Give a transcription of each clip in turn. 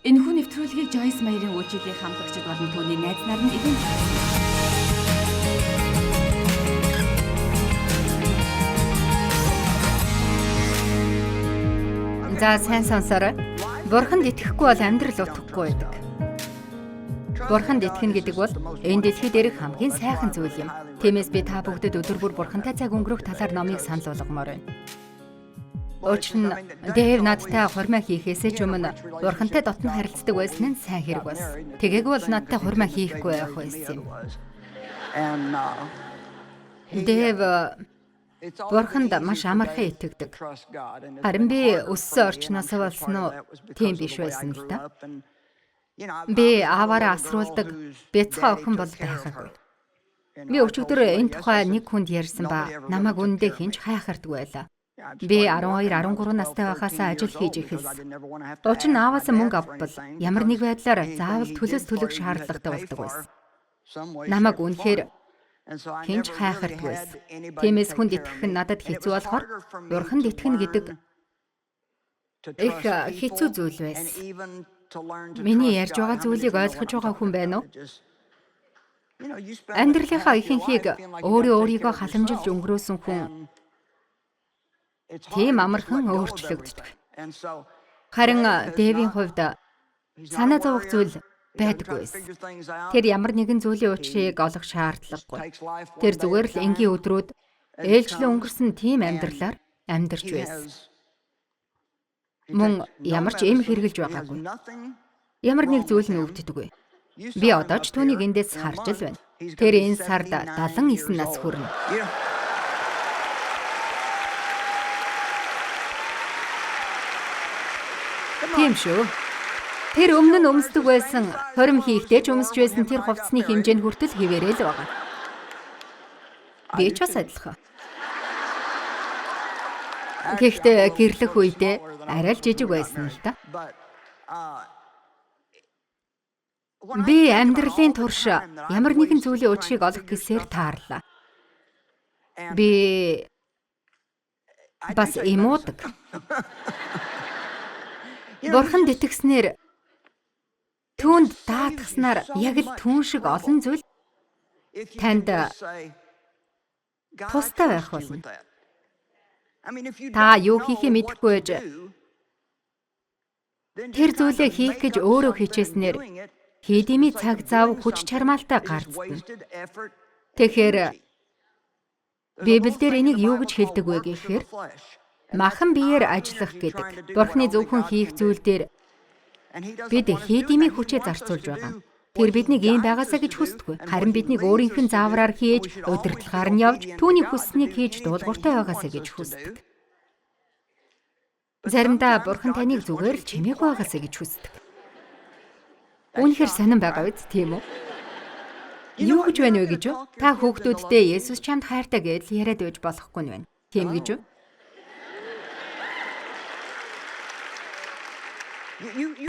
Энэхүү нэвтрүүлгийг Joyce Meyer-ийн үйлчилгээ хамтлагчид болон түүний найз нар нь эзэн За сайн сонсорой. Бурханд итгэхгүй бол амьдрал утгагүй байдаг. Бурханд итгэнэ гэдэг бол энэ дэлхий дээрх хамгийн сайхан зүйл юм. Тиймээс би та бүгдэд өдөр бүр Бурхантай цаг өнгөрөх талаар номыг санал болгомоор байна. Учир нь Дэв надтай хурмаа хийхээсээ ч өмнө Бурхантай дотн харилцдаг байсан нь сайн хэрэг бас. Тэгээг бол надтай хурмаа хийхгүй байх байсан юм. Дэв Бурханд маш амархан итгэдэг. Харин би өссөн орчноос болсон уу тийм биш байсан л да. Би ааваараа асруулдаг бяцхан охин бол байхаагүй. Би өчигдөр энэ тухай нэг хүнд ярьсан ба намайг үнэндээ хинч хайхарддаг байлаа. Би 12-13 настай байхасаа ажил хийж эхэлсэн. Учир нь ааваас мөнгө авбал ямар нэг байдлаар заавал төлөөс төлөх шаардлагатай болдог байсан. Намайг үнэхээр хинч хайхарддаг байсан. Тиймээс хүнд итгэх нь надад хэцүү болохоор Бурханд итгэнэ гэдэг их хэцүү зүйл байсан. Миний ярьж байгаа зүйлийг ойлгож байгаа хүн байна уу? Амьдралынхаа ихэнхийг өөрийгөө халамжилж өнгөрөөсөн хүн тийм амархан өөрчлөгддөг. Харин Дэвийн хувьд санаа зовох зүйл байдаггүй байсан. Тэр ямар нэгэн зүйлийн учрыг олох шаардлагагүй. Тэр зүгээр л энгийн өдрүүд ээлжлэн өнгөрсөн тийм амьдралаар амьдарч байсан. Мөн ямар ч эм хэрглэж байгаагүй. Ямар нэг зүйл нь өвддөггүй. Би одоо ч түүнийг эндээс харж л байна. Тэр энэ сард 79 нас хүрнэ. Тийм шүү. Тэр өмнө нь өмсдөг байсан, хорим хийхдээ ч өмсж байсан тэр хувцсны хэмжээнд хүртэл хിവэрэл байгаа. Би ч бас адилхан. Гэхдээ гэрлэх үедээ арай л жижиг байсан л да. Би амьдралын турш ямар нэгэн зүйлийн учрыг олох гэсээр таарлаа. Би бас эмуудаг. Бурханд итгэснээр түүнд даатгаснаар яг л түүн шиг олон зүйл танд тустай байх болно. Та юу хийхээ мэдэхгүй байж тэр зүйлээ хийх гэж өөрөө хичээснээр хийдимий цаг зав хүч чармаалтай гарцдана. Тэгэхээр Библиэлд энийг юу гэж хэлдэг вэ гэхээр махан биеэр ажиллах гэдэг. Бурхны зөвхөн хийх зүйл дээр бид хийдимий хүчээ зарцуулж байгаа. Тэр биднийг ийм байгаасаа гэж хүсдэггүй. Харин биднийг өөрийнх нь заавраар хийж, удирдлагаар нь явж, түүний хүсснийг хийж дуулууртай байгаасаа гэж хүсдэг. Заримдаа Бурхан таныг зүгээр л чимээг байгаасаа гэж хүсдэг. Үнэхээр сонирн байгаа биз, тийм үү? Юу гэж байна вэ гэж юу? Та хүүхдүүддээ Есүс чамд хайртай гэж яриад байж болохгүй нь байна. Тийм гэж юу?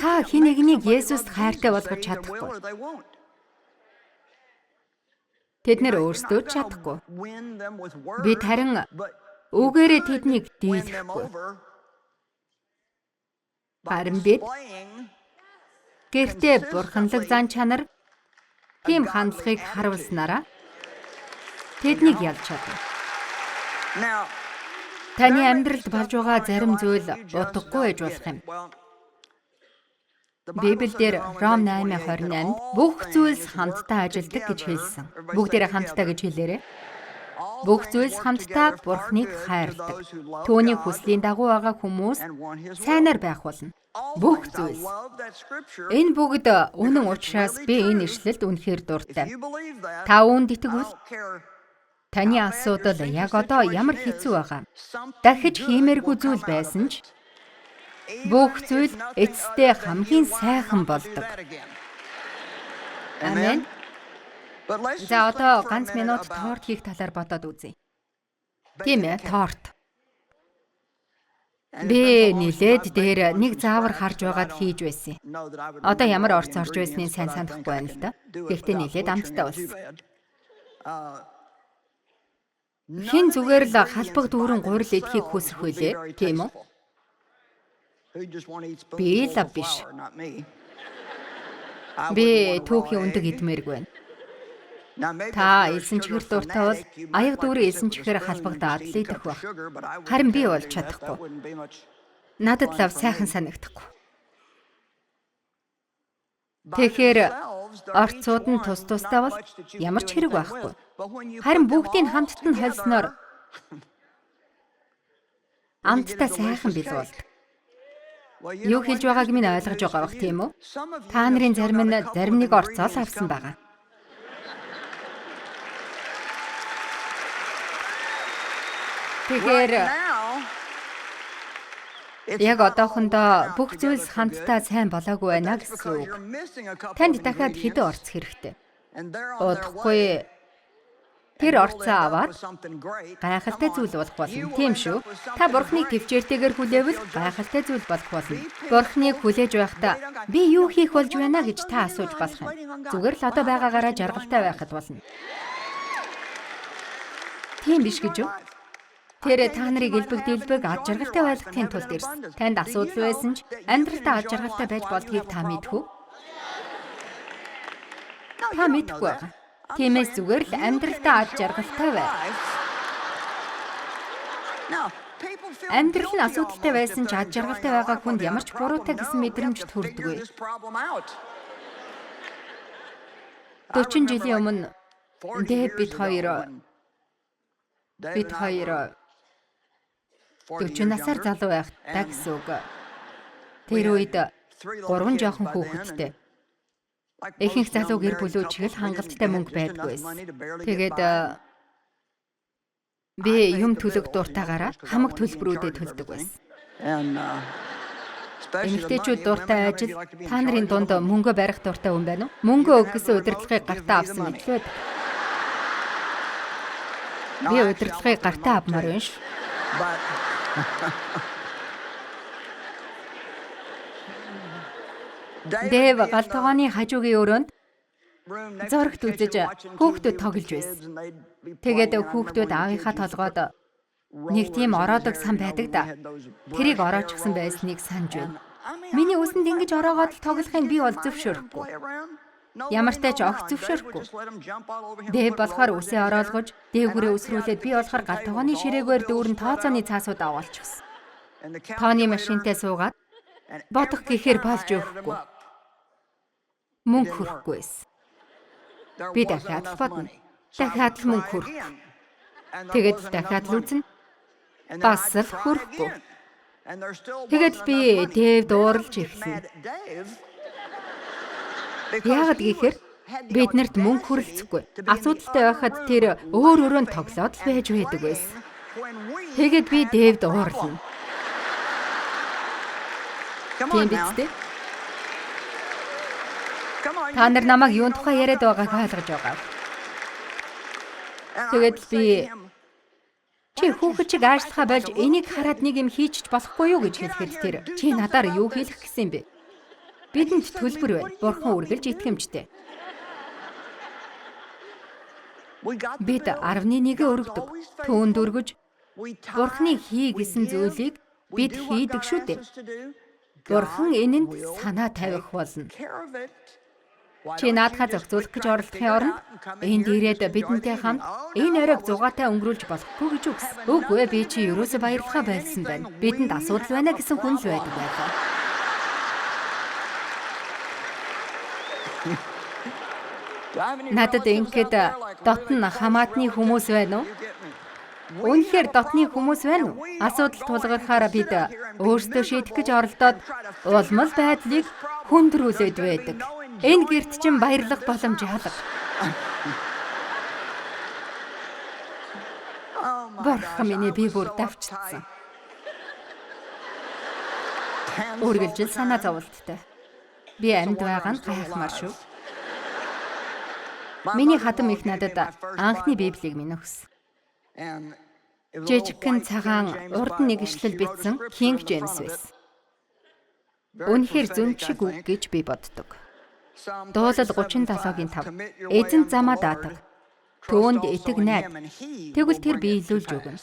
Та хэн нэгнийг Есүст хайртай болгож чадахгүй. Тэд нэр өөрсдөө ч чадахгүй. Бид харин үгээрээ тэднийг дийлэхгүй. Харин бид гэртээ бурханлаг зан чанар тийм хандлагыг харуулснараа тэднийг ялж чадна. Таны амьдралд болж байгаа зарим зүйл утгагүй байж болох юм. Библиэлд Ром 8:28 бүх зүйлс хамтдаа ажилдаг гэж хэлсэн. Бүгдээрээ хамтдаа гэж хэлээрэй. Бүх зүйлс хамтдаа Бурхныг хайрладаг. Түүний хүслийн дагуу байгаа хүмүүс сайнаар байх болно. Бүх зүйлс. Энэ бүгд үнэн учраас би энэ ишлэлд үнэхээр дуртай. Та үүнд итгэвэл таны асуудал яг одоо ямар хэцүү байгаа. Дахиж хиймээргүй зүйл байсан ч бүх зүйл эцэстээ хамгийн сайхан болдог. Амен. За одоо ганц минут торт хийх талаар бодоод үзье. Тийм ээ, торт. Би нилээд дээр нэг заавар харж байгаад хийж байсан. Одоо ямар орц орж байсныг сайн санахгүй байна л да. Гэхдээ нилээд амттай болсон. Хин зүгээр л халбаг дүүрэн гурил идэхийг хүсэх үлээ, тийм үү? Би л биш. Би түүхийн өндөг идмээргүй байна. Та элсэн чихэр дуртай бол аяг дүүрэн элсэн чихээр халбагдаад л идэх байх. Харин би бол чадахгүй. Надад лав сайхан санагдахгүй. Тэгэхээр орцууд нь тус тустай бол ямар ч хэрэг байхгүй. Харин бүгдийг хамтд нь холсноор амттай сайхан бил болдог. Юу хэлж байгааг минь ойлгож байгаа бах тийм үү? Та нарын зарим нь зарим нэг орцоо л авсан байгаа. Тэгэхээр яг одоохондоо бүх зүйлс хамтдаа сайн болоогүй байна гэсэн үг. Танд дахиад хэдэн орц хэрэгтэй? Удахгүй тэр орцоо аваад гайхалтай зүйл болох болно. Тийм шүү. Та Бурхныг төвчээртэйгээр хүлээвэл гайхалтай зүйл болох болно. Бурхныг хүлээж байхдаа би юу хийх болж байна гэж та асууж болох юм. Зүгээр л одоо байгаагаараа жаргалтай байхад болно. Тийм биш гэж юу? Тэр та нарыг элбэг ад жаргалтай байлгахын тулд ирсэн. Танд асуудал байсан ч амьдралдаа ад жаргалтай байж болдгийг та мэдэх үү? Та мэдэхгүй байгаа. Тиймээс зүгээр л амьдралдаа ад жаргалтай бай. Амьдрал нь асуудалтай байсан ч ад жаргалтай байгаа хүнд ямар ч буруутай гэсэн мэдрэмж төрдөггүй. 40 жилийн өмнө бид хоёр 40 насаар залуу байхдаа гэсэн үг. Тэр үед 3 жоохон хүүхэдтэй. Ихэнх залуу гэр бүлүүд ч их хангалттай мөнгө байдгүй байсан. Тэгээд би юм төлөх дуртаагаараа хамаг төлбөрүүдэд төлдөг байсан. Эмэгтэйчүүд дуртай ажил, та нарын дунд мөнгө барих дуртай хүн байна уу? Мөнгө өгсөн удирдлагыг гартаа авсан мэт л байдаг. Би удирдлагыг гартаа авмаар байна шүү. Дэв галтгооны хажуугийн өрөөнд зурагт үзэж хүүхдүүд тоглож байсан. Тэгээд хүүхдүүд аавынхаа толгойд нэг тийм ороодог сан байдаг да. Тэрийг ороочихсан байсныг санаж байна. Миний үсэнд ингэж ороогоод тоглохыг би бол зөвшөөрөхгүй. Ямар ч тач огт зөвшөөрөхгүй. Дэв болохоор үсээ ороолгож, дээгүүрээ өсрүүлээд би болохоор галтгооны ширээгээр дүүрэн тооцооны цаасууд аваалчихсан. Тооны машинтай суугаад бодох гэхээр болж өгөхгүй. Мөнгө хүрэхгүй байсан. Би дахиад л бодно. Дахиад л мөнгө хүрэх. Тэгээд дахиад л үзнэ. Бас л хүрэхгүй. Тэгээд би Дэв дуурлж эхэлнэ. Яагаад гэхээр биднэрт мөнгө хүрэлцэхгүй. Асуудалтай байхад тэр өөр тоглоод л байж байдаг байсан. Тэгээд би Дэвд уурлана. Тийм биз дээ? Та нар намайг юун тухай яриад байгааг ойлгож байгаа. Тэгээд би чи хүүхэд чиг аашлахаа болж энийг хараад нэг юм хийчих болохгүй юу гэж хэлэхэд тэр чи надаар юу хэлэх гэсэн юм бэ? Бидэнд төлбөр байна. Бурхан үргэлж итгэмжтэй. Бид 11 өргөдөг. Түүнд өргөж Бурханы хий гэсэн зүйлийг бид хийдэг шүү дээ. Бурхан энэнд санаа тавих болно. Чи наадхаа зохицуулах гэж оролдохын оронд энд ирээд бидэнтэй хамт энэ оройг зугаатай өнгөрүүлж болохгүй гэж үгс. Үгүй би чи ерөөсө баярлахаа байлсан байна. Бидэнд асуудал байна гэсэн хүн л байдаг байлаа. Надад ингээд дотн хамаатны хүмүүс байна уу? Үнэхээр дотны хүмүүс байна уу? Асуудал тулгархаараа бид өөрсдөө шийдэх гэж оролдоод улмал байдлыг хүндрүүлээд байдаг. Энэ гэрт чинь баярлах боломж алга. Бурхан минь би бүр давчилсан. Үргэлжил санаа зовлттой. Би амьд байгаа нь гайхмаар шүү. Миний хатам их надад анхны Библийг минь өгсөн. Жижигхэн цагаан урд нэг ишлэл бичсэн King James байсан. Үнэхээр зөв шиг үг гэж би боддог. Дуулал 37-гийн 5. Эзэн замаа даадаг. Түүнд итэг найд. Тэгвэл тэр биелүүлж өгнө.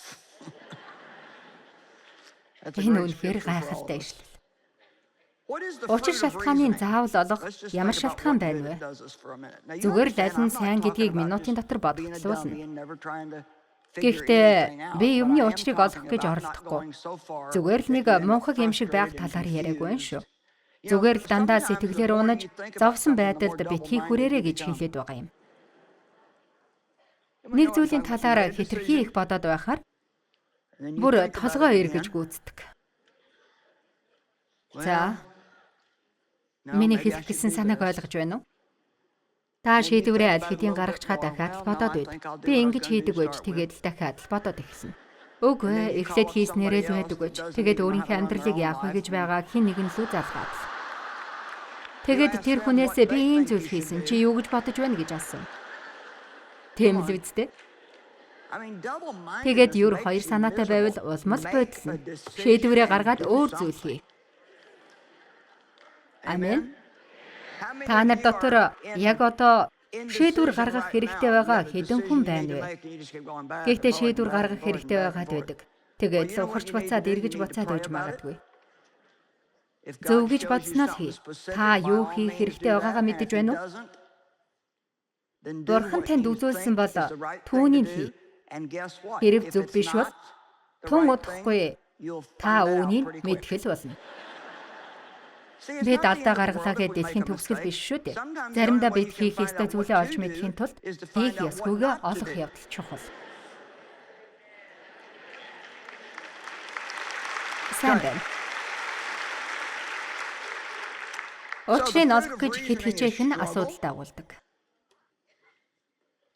Энэ үнэхээр гайхалтай ишлэл. Учир шалтгааныг заавал олох ямар шалтгаан байна вэ? Зүгээр л аль нь сайн гэдгийг минутын дотор бодогдлуулна. Гэхдээ би юмны учрыг олох гэж оролдохгүй. Зүгээр л нэг мунхаг юм шиг байх талаар яриаггүй шүү. Зүгээр л дандаа сэтгэлээр унаж, зовсон байдалд битгий хүрээрэ гэж хэлээд байгаа юм. Нэг зүйлийн талаар хэтэрхий их бодоод байхаар бүр толгой эргэж гүйцэтгэг. За, миний хэлэх гэсэн санааг ойлгож байна уу? Та шийдвэрээ аль хэдийн гаргачгаа дахиад л бодоод байд. Би ингэж хийдэг байж тэгээд л дахиад л бодоод эхэлнэ. Үгүй ээ, эхлээд хийснээрээ л байдаг байж. Тэгээд өөрийнхөө амьдралыг яах вэ гэж байгаа хин нэгэн лүү залгаад. Тэгээд тэр хүнээсээ би ийм зүйл хийсэн. Чи юу гэж бодож байна гэж асуув. Тийм л үстэй. Тэгээд юр хоёр санаатай байвал улмал бодсон. Шийдвэрээ гаргаад өөр зүйл хий. Амен. Та нар дотор яг одоо шийдвэр гаргах хэрэгтэй байгаа хэдэн хүн байна вэ? Гэхдээ шийдвэр гаргах хэрэгтэй байгаад байдаг. Тэгээд ухарч буцаад эргэж буцаад өгч магадгүй. Зөв гэж бодсноо л хий. Та юу хийх хэрэгтэй байгаагаа мэдэж байна уу? Бурхан танд үзүүлсэн бол түүнийг хий. Хэрэг зөв биш бол тун удахгүй та үүнийг мэдгэл болно. Бид алдаа гаргалаа гэж дэлхийн төгсгөл биш шүү дээ. Заримдаа бид хийх ёстой зүйлээ олж мэдхийн тулд хийх ёсгүйгээ олох явдал чухал. Сайн байна. Учрыг олох гэж хичээх нь асуудал дагуулдаг.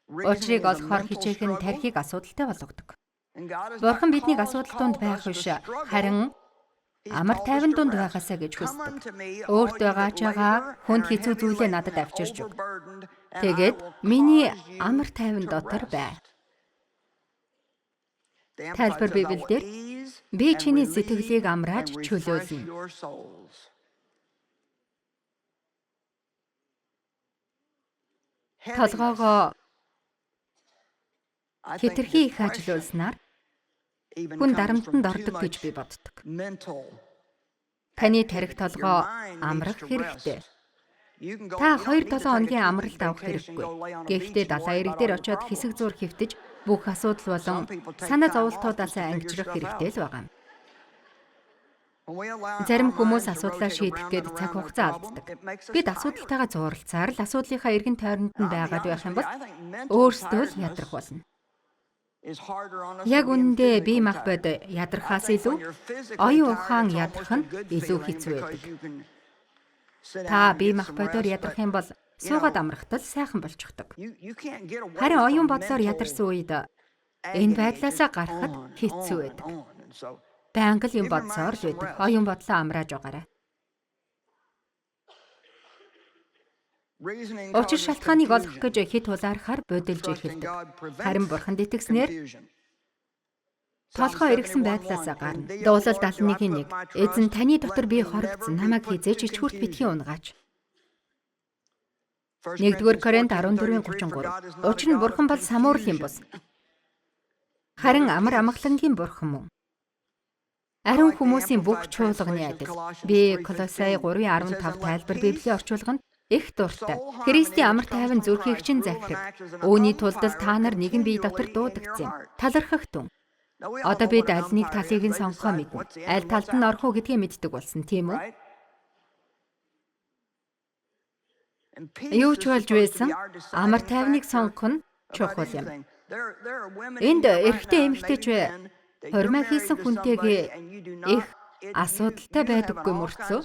Учрыг олохоор хичээх нь тархийг асуудалтай болгодог. Бурхан биднийг асуудал донд байх биш, харин амар тайван дунд байгаасаа гэж хүсдэг. Өөрт байгаа хүнд хэцүү зүйлээ надад авчирч өг. Тэгээд миний амар тайван дотор бай. Тайлбар Библиэлд би чиний сэтгэлийг амрааж чөлөөлнө. Толгоогоо хэтэрхий их ажилуулснаар хүн дарамтанд ордог гэж би боддог. Таны тархи толгоо амрах хэрэгтэй. Та 2-7 хоногийн амралт авах хэрэггүй. Гэхдээ далайн эрэг дээр очиод хэсэг зур хэвтэж бүх асуудал болон санаа зовлтуудаас ангижрах хэрэгтэй л байгаа юм. Зарим хүмүүс асуудлаа шийдэх гээд цаг хугацаа алддаг. Бид асуудалтайгаа зууралцаар л асуудлынхаа эргэн тойронд нь байгаад байх юм бол өөрсдөө л ядрах болно. Яг үнэндээ бие махбод ядрахаас илүү оюун ухаан ядрах нь илүү хэцүү байдаг. Та бие махбодоор ядрах юм бол суугаад амрахтал сайхан болчихдог. Харин оюун бодлоор ядарсан үед энэ байдлаасаа гарахад хэцүү байдаг. Байнга л юм бодсоор л байдаг. Оюун бодлоо амрааж байгаарай. Учир шалтгааныг олох гэж хит тулаархаар бодилж эхэлдэг. Харин бурханд итгэснээр толгой эргэсэн байдлаас гарна. Дуулал 71:1. Эзэн таны дотор би хоригдсон намайг хизээч ичгүрт битгий унгаач. 1-р Коринт 14:33. Учир нь бурхан бол самуурлын бус. Харин амар амгалангийн бурхан мөн. Ариун хүмүүсийн бүх чуулганы адил. Би Колосай 3:15 тайлбар Библийн орчуулганд их дуртай. Христийн амар тайван зүрхийг чинь захирав. Үүний тулд та нар нэгэн бие дотор дуудагдсан юм. Талархах түн. Одоо бид аль нэг талыг нь сонгохоо мэднэ. Аль талд нь орох уу гэдгийг мэддэг болсон, тийм үү? Юу ч болж байсан амар тайвныг сонгох нь чухал юм. Энд эрэгтэй эмэгтэйч хормой хийсэн хүнтэйгээ их асуудалтай байдаггүй мөртлөө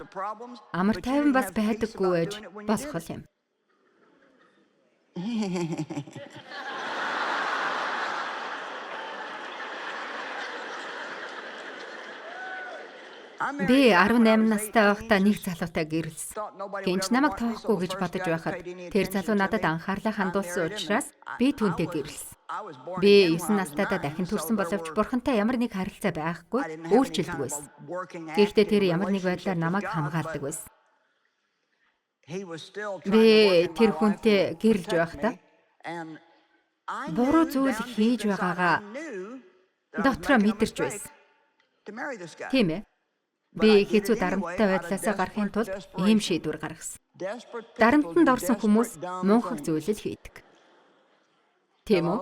амар тайван бас байдаггүй байж болох юм. Би 18 настай байхдаа нэг залуутай гэрэлсэн. Хинч намайг тоохгүй гэж бодож байхад тэр залуу надад анхаарлаа хандуулсан учраас би түүнтэй гэрэлсэн. Би 9 настайдаа дахин төрсөн боловч бурхантай ямар нэг харилцаа байхгүй, үйлчлдэг байсан. Гэхдээ тэр ямар нэг байдлаар намайг хамгаалдаг байсан. Би тэр хүнтэй гэрэлж байхдаа буруу зүйл хийж байгаагаа дотроо мэдэрч байсан. Тийм ээ. Би хэцүү дарамттай байдлаасаа гарахын тулд ийм шийдвэр гаргасан. Дарамтанд орсон хүмүүс муухай зүйлэл хийдэг. Тийм үү?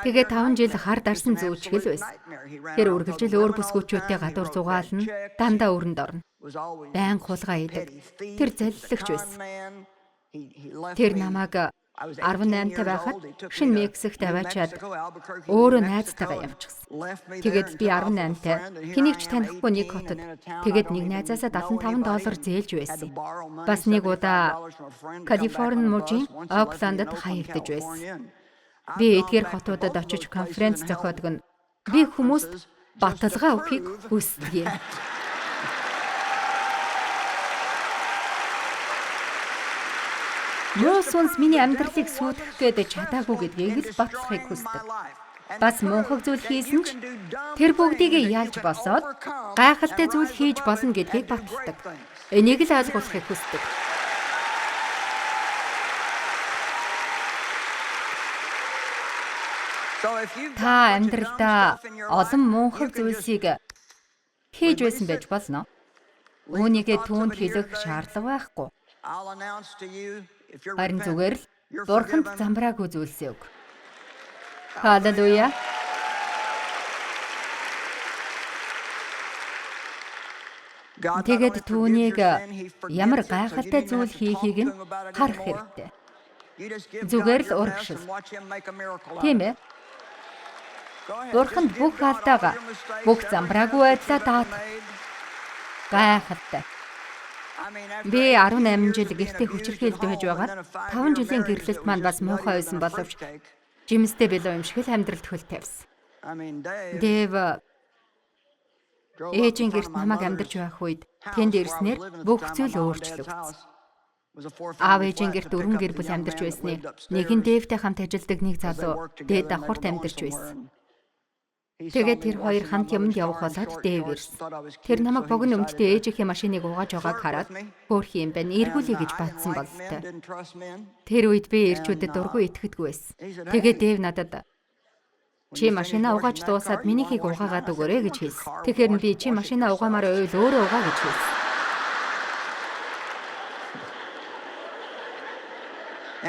Тэгээ 5 жил хар дарсан зүүчгэл байсан. Тэр үргэлжил өөр бүсгүүчүүдтэй гадуур зугаална, дандаа өрөнд орно. Байн хулгай идэг. Тэр залиллагч байсан. Тэр намайг 18-тай байхад шинэ Мексикт аваачаад өөрөө найзтайгаа явчихсан. Тэгээд би 18-тай хэнийг ч танихгүй нэг хотод тэгээд нэг найзаасаа $75 зээлж байсан. Бас нэг удаа Калифорни мужийн Окландд хаягдж байсан. Би эдгээр хотуудад очиж конференц зохиодог нь би хүмүүст баталгаа өгөхийг хүсдэг юм. Муу сүнс миний амьдралыг сүйтгэх гээд чадаагүй гэдгийг л батлахыг хүсдэг. Бас муухай зүйл хийсэн ч тэр бүгдийг ялж босоод гайхалтай зүйл хийж болно гэдгийг баталдаг. Энийг л ойлгуулахыг хүсдэг. Та амьдралдаа олон муухай зүйлсийг хийж байсан байж болно. Үүнийгээ түүнд хэлэх шаардлага байхгүй. Харин зүгээр л Бурханд замбрааг үзүүлсэн үг. Халелуя. Тэгээд түүнийг ямар гайхалтай зүйл хийхийг нь харах хэрэгтэй. Зүгээр л урагшил. Тийм ээ. Бурханд бүх алдаага, бүх замбраагүй байдлаа даатах. Гайхалтай. Би 18 жил гэртээ хүчирхийлж байж байгаад 5 жилийн гэрлэлт маань бас муухай байсан боловч жимстэй билүү юм шиг л амьдралд хөл тавьсан. Дэв ээжийн гэрт намайг амьдарч байх үед тэнд ирснээр бүх зүйл өөрчлөгдсөн. Аав ээжийн гэрт 4 гэр бүл амьдарч байсны нэгэн Дэвтэй хамт ажилладаг нэг залуу дээд давхурт амьдарч байсан. Тэгээд тэр хоёр хамт юмд явах болоод Дэв ирсэн. Тэр намайг богино өмдтэй ээжийнхээ машиныг угааж байгааг хараад хөөх юм байна, эргүүлээ гэж батсан болтой. Тэр үед би ирчүүдэд дургүй итгэдэггүй байсан. Тэгээд Дэв надад чи машинаа угааж дуусаад минийхийг угаагаад өгөөрэй гэж хэлсэн. Тэгэхээр би чи машинаа угаамаар ойл өөрөө угаа гэж хэлсэн.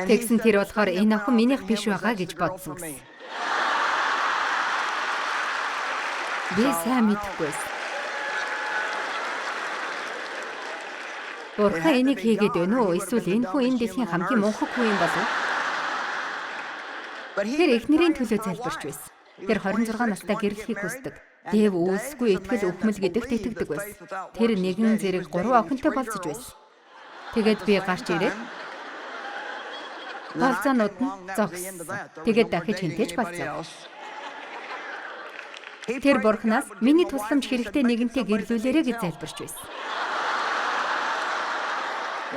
Тэгсэн тэр болохоор энэ охин минийх биш байгаа гэж бодсон гэсэн. Би сайн мэдэхгүйс. Бурхан энийг хийгээд байна уу? Эсвэл энэ хүн энэ дэлхийн хамгийн мунхаг хүн юм болов? Тэр эхнэрийн төлөө залбирч байсан. Тэр 26 настай гэрлэхийг хүсдэг. Дэв үйлсгүй итгэл өвхмөл гэдэгт итгэдэг байсан. Тэр нэгэн зэрэг 3 охинтой болцож байсан. Тэгээд би гарч ирээд болцоонууд нь зогссон. Тэгээд дахиж хинтээж болцоо. Тэр Бурханаас миний тусламж хэрэгтэй нэгэнтэй гэрлүүлээрэй гэж залбирч байсан.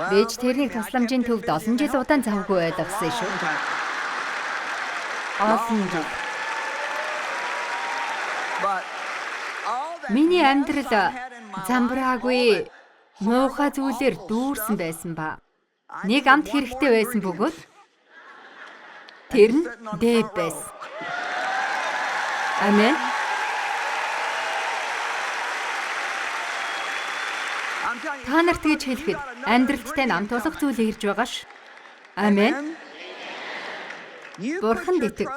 Би ч тэрний тусламжийн төвд олон жил удаан завгүй байлгасан шүү. Олон жил. Миний амьдрал замбраагүй муухай зүйлээр дүүрсэн байсан ба. Нэг амт хэрэгтэй байсан бөгөөд тэр нь Дэв байсан. Амен. Та нарт гэж хэлэхэд амьдралттай намт болох зүйл ирж байгаа ш. Амен. Бурханд итэг.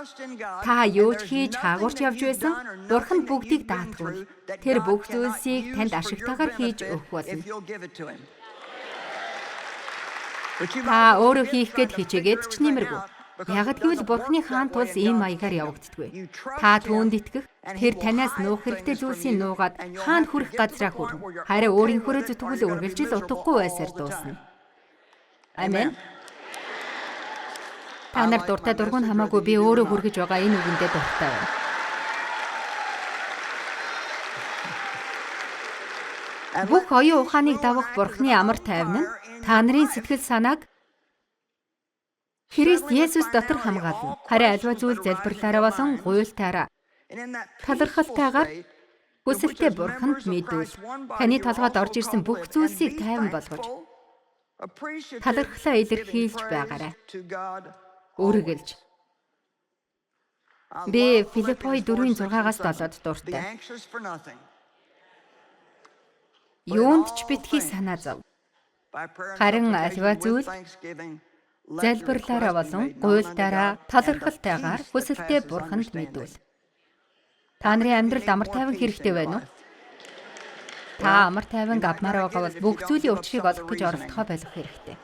Та юу ч хийж хаагуурч явж байсан, Бурханд бүгдийг даатгавал тэр бүх зүйлсийг танд ашигтайгаар хийж өгөх болно. Та өөрөө хийх гээд хичээгээд ч нэмэргүй. Ягд гэвэл Бурханы хаан тулс ийм маягаар явагддаггүй. Та түүнд итгэх, тэр танаас нуух хэрэгтэй зүйлсийг нуугаад хаан хүрэх газраа хүрнэ. Харин өөрийнхөө зүтгэл үргэлжил утгагүй байсаар дуусна. Амен. Та нар дуртай дургуун хамаагүй би өөрөө хүргэж байгаа энэ үгэндээ дуртай байна. Бүх оюун ухааныг давах Бурханы амар тайван нь та нарын сэтгэл санааг Христ Есүс дотор хамгаална. Харин альва зүйл залбирлаараа болон гуйлтаараа талархалтайгаар хүсэлтэй Бурханд мэдүүл. Таны толгойд орж ирсэн бүх зүйлсийг тайван болгож талархлаа илэрхийлж байгаарай. Үргэлж. Би Филиппой 4:6-7-д дуртай. юунд ч битгий санаа зов. Харин аливаа зүйл залбирлаараа болон гуйлдаараа талархалтайгаар хүсэлтэд Бурханд мэдвэл. Та нарын амьдралд амар тайван хэрэгтэй байна уу? Та амар тайван авмаар байгаа бол бүх зүйлийн учрыг олох гэж оролдохоо байх хэрэгтэй.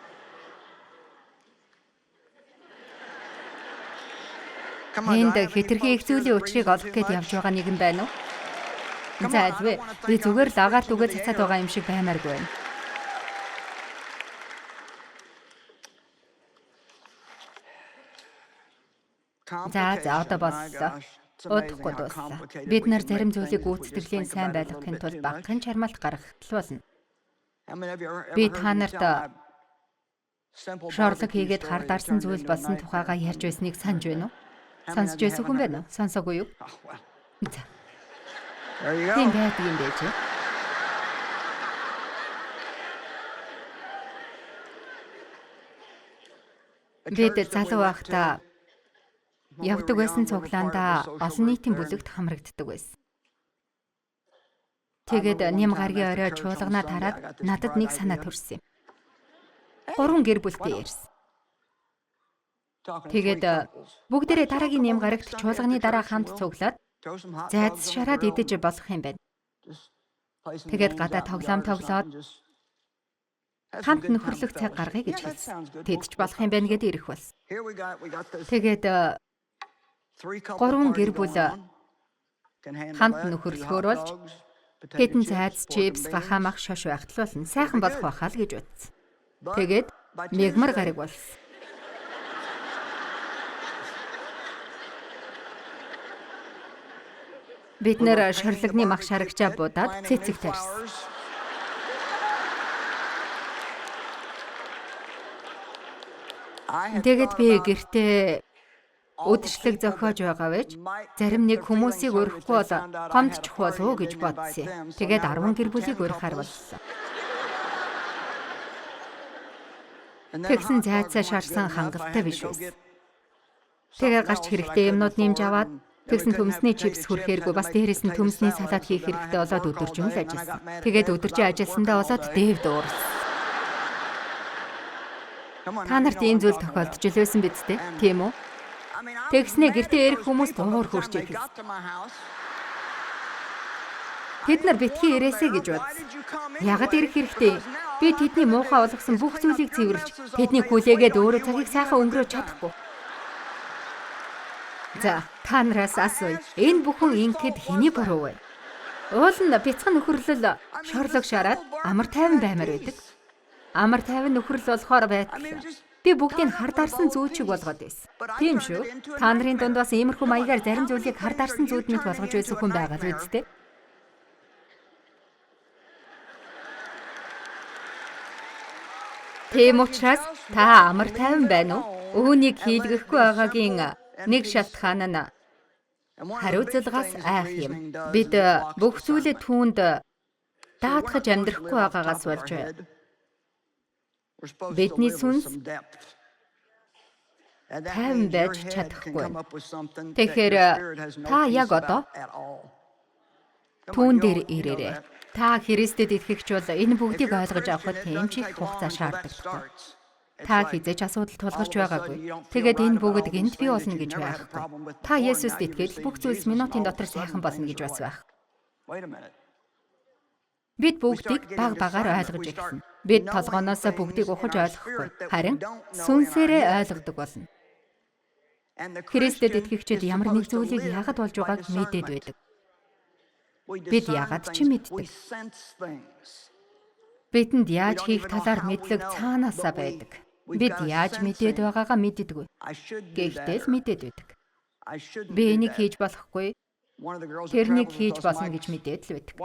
Энд хэтэрхий их зүйлийн учрыг олох гэж явж байгаа нэгэн байна уу? За альвэ. Би зүгээр л агаар түгээ цацаад байгаа юм шиг баймааргүй байна. За одоо боллоо. Удахгүй дуслаа. Бид нар зарим зүйлийг гүйцэтгэлийн сайн байлгахын тулд багахан чармаалт гаргахтал болно. Би та нарт шорлог хийгээд хар дарсан зүйл болсон тухайга ярьж байсныг санаж байна уу? Сонсож байсан хүн байна уу? Сонсоогүй юу? За. Тийм байдаг юм байж. Бид залуу байхдаа явдаг байсан цуглаандаа олон нийтийн бүлэгт хамрагддаг байсан. Тэгээд нэм гаргийн орой чуулганаа тараад надад нэг санаа төрсөн юм. 3 гэр бүлтэй ярьсан. Тэгээд бүгдээрээ дараагийн нэм гарагт чуулганы дараа хамт цуглаад зайц шараад идэж болох юм байна. Тэгээд гадаа тоглоод хамт нөхөрлөх цаг гаргая гэж хэлсэн. Тэдч болох юм байна гэдээ ирэх болсон. Тэгээд 3 гэр бүл хамт нөхөрлөхөөр болж хэдэн зайц, чипс, гахамах шош байхтал болно. Сайхан болох байхаа л гэж бодсон. Тэгээд мегмар гараг болсон. Бид нэр шорлогны мах шарагчаа буудаад цэцэг тарьсан. Тэгээд би гэртээ үдшилэг зохиож байгаа байж зарим нэг хүмүүсийг өрөхгүй бол гомдчих болов уу гэж бодсон. Тэгээд 10 гэр бүлийг өрөхөр болсон. Тэгсэн зайцаа шарсан хангалттай биш байсан. Тэгээд гарч хэрэгтэй юмнууд нэмж аваад тэгсэн төмсний чипс хүрхээргүй бас дээрээс нь төмсний салат хийх хэрэгтэй болоод өдөржин л ажилласан. Тэгээд өдөржин ажилласандаа болоод дээв дуурсан. Та нарт ийм зүйл тохиолдож байсан биз дээ, тийм үү? Тэгснээ гэртээ ирэх хүмүүс дуур хурж ирсэн. Тэд нар битгий ирээсэй гэж бодсон. Яагаад ирэх хэрэгтэй? Би тэдний муухай болгосон бүх зүйлийг цэвэрлж, тэдний хүлээгээд өөрөө цагийг сайхан өнгөрөөж чадахгүй. За, та нараас асууя. Энэ бүхэн ингэхэд хэний буруу вэ? Уул нь бяцхан нөхөрлөл шорлог шараад амар тайван баймаар байдаг. Амар тайван нөхөрлөл болохоор байтал. Би бүгдийг хар дарсан зүүчиг болгоод байсан. Тийм шүү. Та нарын дунд бас иймэрхүү маягаар зарим зүйлийг хар дарсан зүүд мэт болгож байсан хүн байгаа л үстэй. Тийм учраас та амар тайван байна уу? Үүнийг хийлгэхгүй байгаагийн нэг шалтгаан нь хариуцлагаас айх юм. Бид бүх зүйлээ түүнд даатгаж амьдрахгүй байгаагаас болж байна. Бидний сүнс тайван байж чадахгүй. Тэгэхээр та яг одоо түүн дээр ирээрэй. Та Христэд итгэгч бол энэ бүгдийг ойлгож авахд тэмч их хугацаа шаарддаг. Та хизээч асуудал тулгарч байгаагүй. Тэгээд энэ бүгд гинт бий болно гэж байхгүй. Та Есүст итгэл бүх зүйлс минутын дотор сайхан болно гэж бас байх. Бид бүгдийг баг багаар ойлгож ирсэн. Бид толгооноос бүгдийг ухаж ойлгохгүй. Харин сүнсээрээ ойлгодог болно. Христэд итгэгчид ямар нэг зүйлийг яагаад болж байгааг мэдээд байдаг. Бид яагаад ч мэддэг. Бидэнд яаж хийх талаар мэдлэг цаанаасаа байдаг. Бид яаж мэдээд байгаагаа мэддэггүй. Гэхдээ л мэдээд байдаг. Би энийг хийж болохгүй. Тэрнийг хийж болно гэж мэдээд л байдаг.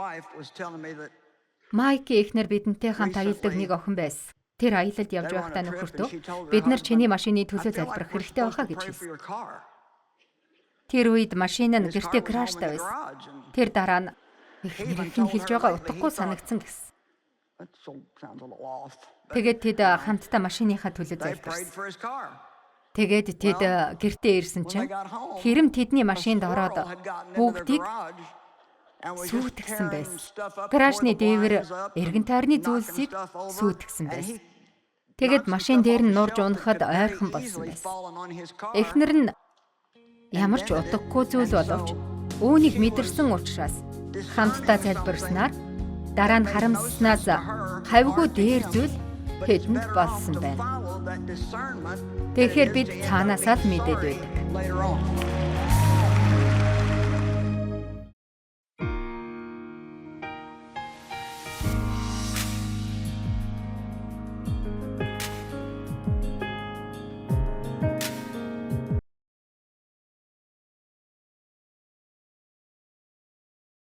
Майки эхнэр бидэнтэй хамт аялдаг нэг охин байсан. Тэр аялалд явж байхдаа нөхөртөө бид нар чиний машины төлөө залбирах хэрэгтэй байхаа гэж хэлсэн. Тэр үед машин нь гэртээ краштай байсан. Тэр дараа нь эхнэр нь хэлж байгаа утгагүй санагдсан гэсэн. Тэгээд тэд хамтдаа машиныхаа төлөө залбирсан. Тэгээд тэд гэртээ ирсэн чинь хэрэм тэдний машинд ороод бүгдийг сүйтгэсэн байсан. Гаражны дээвэр эргэн тойрны зүйлсийг сүйтгэсэн байсан. Тэгэд машин дээр нь нурж унахад ойрхон болсон байсан. Эхнэр нь ямар ч утгагүй зүйл боловч үүнийг мэдэрсэн учраас хамтдаа залбирснаар дараа нь харамсснаас хавьгүй дээр зүйл тэдэнд болсон байна. Тэгэхээр бид цаанаасаа л мэдээд байдаг.